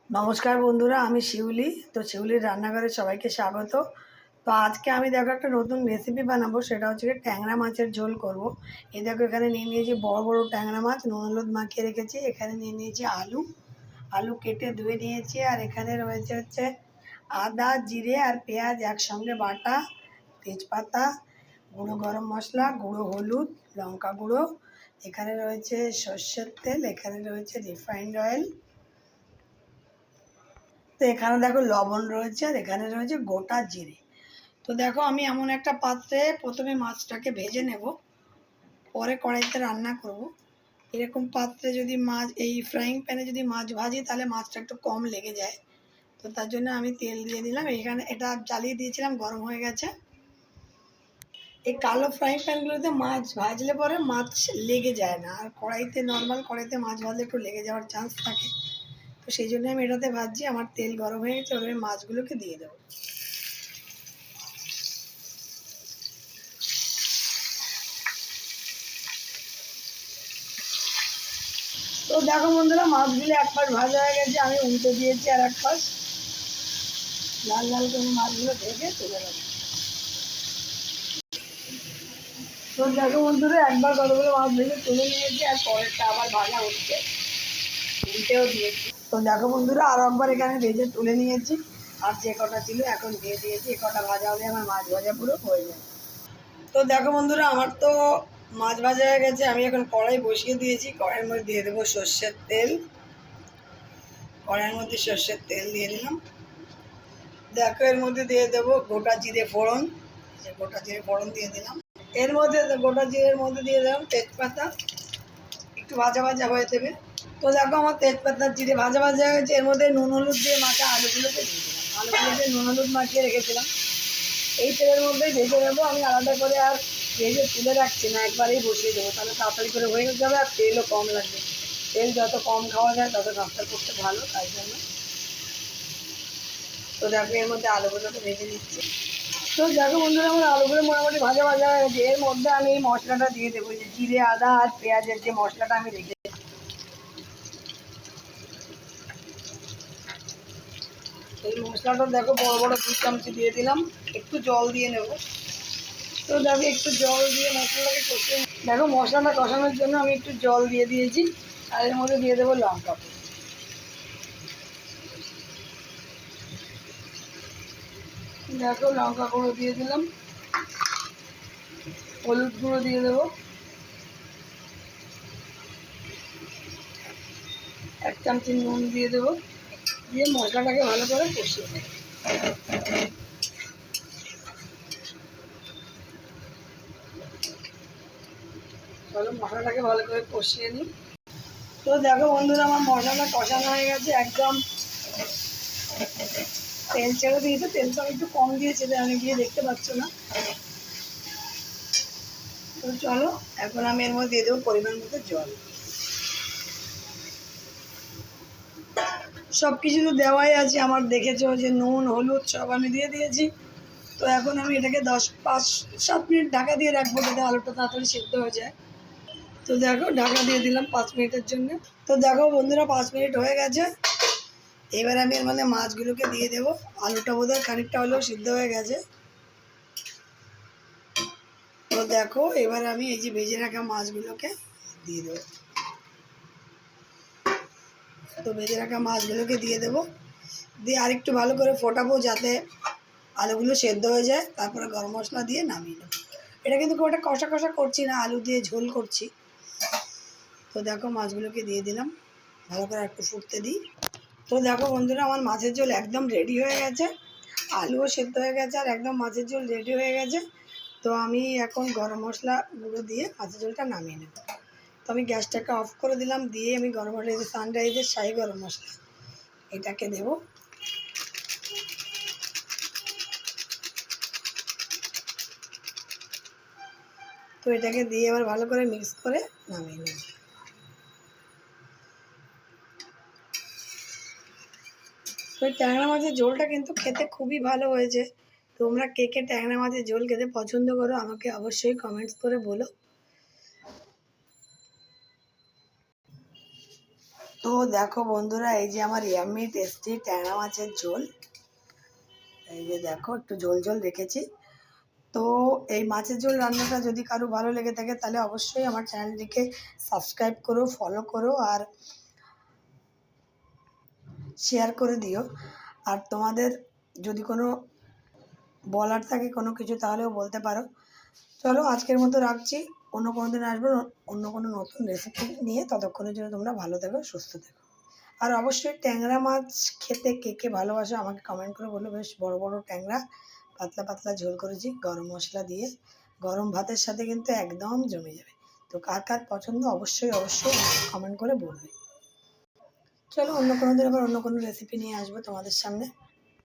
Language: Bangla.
নমস্কার বন্ধুরা, আমি শিউলি। তো শিউলির রান্নাঘরে সবাইকে স্বাগত। তো আজকে আমি দেখো একটা নতুন রেসিপি বানাবো, সেটা হচ্ছে ট্যাংরা মাছের ঝোল করব। এই দেখো এখানে নিয়ে নিয়েছি বড় বড় ট্যাংরা মাছ, নুন হলুদ মাখিয়ে রেখেছি। এখানে নিয়ে নিয়েছি আলু, আলু কেটে ধুয়ে নিয়েছি। আর এখানে রয়েছে হচ্ছে আদা, জিরে আর পেঁয়াজ একসঙ্গে বাটা, তেজপাতা, গুঁড়ো গরম মশলা, গুঁড়ো হলুদ, লঙ্কা গুঁড়ো। এখানে রয়েছে সর্ষের তেল, এখানে রয়েছে রিফাইন্ড অয়েল। তো এখানে দেখো লবণ রয়েছে, আর এখানে রয়েছে গোটা জিরে। তো দেখো আমি এমন একটা পাত্রে প্রথমে মাছটাকে ভেজে নেব, পরে কড়াইতে রান্না করব। এরকম পাত্রে যদি মাছ, এই ফ্রাইং প্যানে যদি মাছ ভাজি, তাহলে মাছটা একটু কম লেগে যায়। তো তার জন্য আমি তেল দিয়ে দিলাম। এখানে এটা জ্বালিয়ে দিয়েছিলাম, গরম হয়ে গেছে। এই কালো ফ্রাইং প্যানগুলোতে মাছ ভাজলে পরে মাছ লেগে যায় না, আর কড়াইতে, নর্মাল কড়াইতে মাছ ভাজলে একটু লেগে যাওয়ার চান্স থাকে। তো সেই জন্য আমি এটাতে ভাজছি। আমার তেল গরম হয়ে গেছে, ওদের মাছগুলোকে দিয়ে দেবো। তো দেখো বন্ধুরা, মাছগুলো এক পাশ ভাজা হয়ে গেছে, আমি উল্টে দিয়েছি আর এক পাশ। লাল লাল করে মাছগুলো ভেজে তুলে দেবো। তো দেখো বন্ধুরা, একবার কতগুলো মাছ ভেজে তুলে নিয়েছি, আর পরেরটা আবার ভাজা হচ্ছে, উল্টেও দিয়েছি। তো দেখো বন্ধুরা, আরও একবার এখানে ভেজে তুলে নিয়েছি, আর যে কটা ছিল এখন দিয়ে দিয়েছি। এ কটা ভাজা হলে আমার মাছ ভাজা পুরো হয়ে যাবে। তো দেখো বন্ধুরা, আমার তো মাছ ভাজা হয়ে গেছে। আমি এখন কড়াই বসিয়ে দিয়েছি। কড়াইয়ের মধ্যে দিয়ে দেবো সর্ষের তেল। কড়াইয়ের মধ্যে সর্ষের তেল দিয়ে দিলাম। দেখো এর মধ্যে দিয়ে দেবো গোটা জিরে ফোড়ন। যে গোটা জিরে ফোড়ন দিয়ে দিলাম। এর মধ্যে গোটা জিরের মধ্যে দিয়ে দিলাম তেজপাতা, একটু ভাজা ভাজা হয়ে দেবে। তো দেখো আমার তেজপাতা জিরে ভাজা ভাজা হয়েছে। এর মধ্যে নুন হলুদ দিয়ে মাখা আলুগুলোকে দিয়ে দিলাম। আলুগুলোকে নুন হলুদ মাখিয়ে রেখেছিলাম, এই তেলের মধ্যেই ভেজে নেবো। আমি আলাদা করে আর ভেজে তুলে রাখছি না, একবারেই বসিয়ে দেবো, তাহলে তাড়াতাড়ি করে হয়ে যাবে, আর তেলও কম লাগবে। তেল যত কম খাওয়া যায় তত কাঁকড়া করতে ভালো, তাই জন্য। তো দেখো এর মধ্যে আলুগুলোকে ভেজে নিচ্ছি। তো দেখো বন্ধুরা, আমার আলুগুলো মোটামুটি ভাজা ভাজা হয়ে গেছে। এর মধ্যে আমি এই মশলাটা দিয়ে দেবো, যে জিরে, আদা আর পেঁয়াজের যে মশলাটা আমি রেখে, এই মশলাটা দেখো বড় বড় 2 চামচ দিয়ে দিলাম। একটু জল দিয়ে নেব। তো দেখো একটু জল দিয়ে মশলাটাকে কষিয়ে, দেখো মশলাটা কষানোর জন্য আমি একটু জল দিয়ে দিয়েছি। আর এর মধ্যে দিয়ে দেবো লঙ্কা। দেখো লঙ্কা গুঁড়ো দিয়ে দিলাম, হলুদ গুঁড়ো দিয়ে দেবো, 1 চামচ নুন দিয়ে দেবো। দিয়ে মশলাটাকে ভালো করে কষিয়ে নেব। চলো মশলাটাকে ভালো করে কষিয়ে নিই। তো দেখো বন্ধুরা, আমার মশলাটা কষানো হয়ে গেছে একদম। তেল ছেড়ে দিয়েছে, তেলটা একটু কম দিয়েছে, আমি গিয়ে দেখতে পাচ্ছ না। তো চলো এখন আমি এর মধ্যে দিয়ে দেবো পরিমাণ মতো জল। সব কিছু তো দেওয়াই আছে আমার, দেখেছো যে নুন হলুদ সব আমি দিয়ে দিয়েছি। তো এখন আমি এটাকে 5-7 মিনিট ঢাকা দিয়ে রাখবো, যাতে আলুটা তাড়াতাড়ি সেদ্ধ হয়ে যায়। তো দেখো ঢাকা দিয়ে দিলাম 5 মিনিটের জন্য। তো দেখো বন্ধুরা, 5 মিনিট হয়ে গেছে। এবার আমি এর মধ্যে মাছগুলোকে দিয়ে দেবো। আলুটা বোধহয় খানিকটা হলেও সিদ্ধ হয়ে গেছে। তো দেখো এবার আমি এই যে ভেজে রাখা মাছগুলোকে দিয়ে দেবো। তো ভেজে রাখা মাছগুলোকে দিয়ে দেবো, দিয়ে আরেকটু ভালো করে ফোটাবো, যাতে আলুগুলো সেদ্ধ হয়ে যায়। তারপরে গরম মশলা দিয়ে নামিয়ে নেবো। এটা কিন্তু খুব একটা কষা কষা করছি না, আলু দিয়ে ঝোল করছি। তো দেখো মাছগুলোকে দিয়ে দিলাম, ভালো করে একটু ফুটতে দিই। তো দেখো বন্ধুরা, আমার মাছের ঝোল একদম রেডি হয়ে গেছে। আলুও সেদ্ধ হয়ে গেছে, আর একদম মাছের ঝোল রেডি হয়ে গেছে। তো আমি এখন গরম মশলা গুঁড়ো দিয়ে মাছের ঝোলটা নামিয়ে নেব। তো আমি গ্যাসটাকে অফ করে দিলাম, দিয়ে আমি গরম মশলা, সানরাইজের শাহি গরম মশলা, এটাকে দেবো। তো এটাকে দিয়ে এবার ভালো করে মিক্স করে নামিয়ে নেব। তো ট্যাংরা মাছের ঝোলটা কিন্তু খেতে খুবই ভালো হয়েছে। তোমরা কে কে ট্যাংরা মাছের ঝোল খেতে পছন্দ করো, আমাকে অবশ্যই কমেন্টস করে বলো। তো তো দেখো বন্ধুরা, এই যে আমার ইয়াম্মি টেস্টি ট্যাংরা মাছের ঝোল, এই যে দেখো একটু ঝোল ঝোল রেখেছি। তো এই মাছের ঝোল রান্নাটা যদি কারো ভালো লেগে থাকে তাহলে অবশ্যই আমার চ্যানেলটিকে সাবস্ক্রাইব করো, ফলো করো আর শেয়ার করে দিও। আর তোমাদের যদি কোনো বলার থাকে কোনো কিছু তাহলেও বলতে পারো। চলো আজকের মতো রাখছি, অন্য কোনো দিন আসবো অন্য কোনো নতুন রেসিপি নিয়ে। ততক্ষণের জন্য তোমরা ভালো থেকো, সুস্থ থেকো। আর অবশ্যই ট্যাংরা মাছ খেতে কে কে ভালোবাসো আমাকে কমেন্ট করে বলো। বেশ বড় বড় ট্যাংরা, পাতলা পাতলা ঝোল করেছি গরম মশলা দিয়ে, গরম ভাতের সাথে কিন্তু একদম জমে যাবে। তো কার কার পছন্দ অবশ্যই অবশ্যই কমেন্ট করে বলবে। চলো অন্য কোনো দিন আবার অন্য কোনো রেসিপি নিয়ে আসবো তোমাদের সামনে।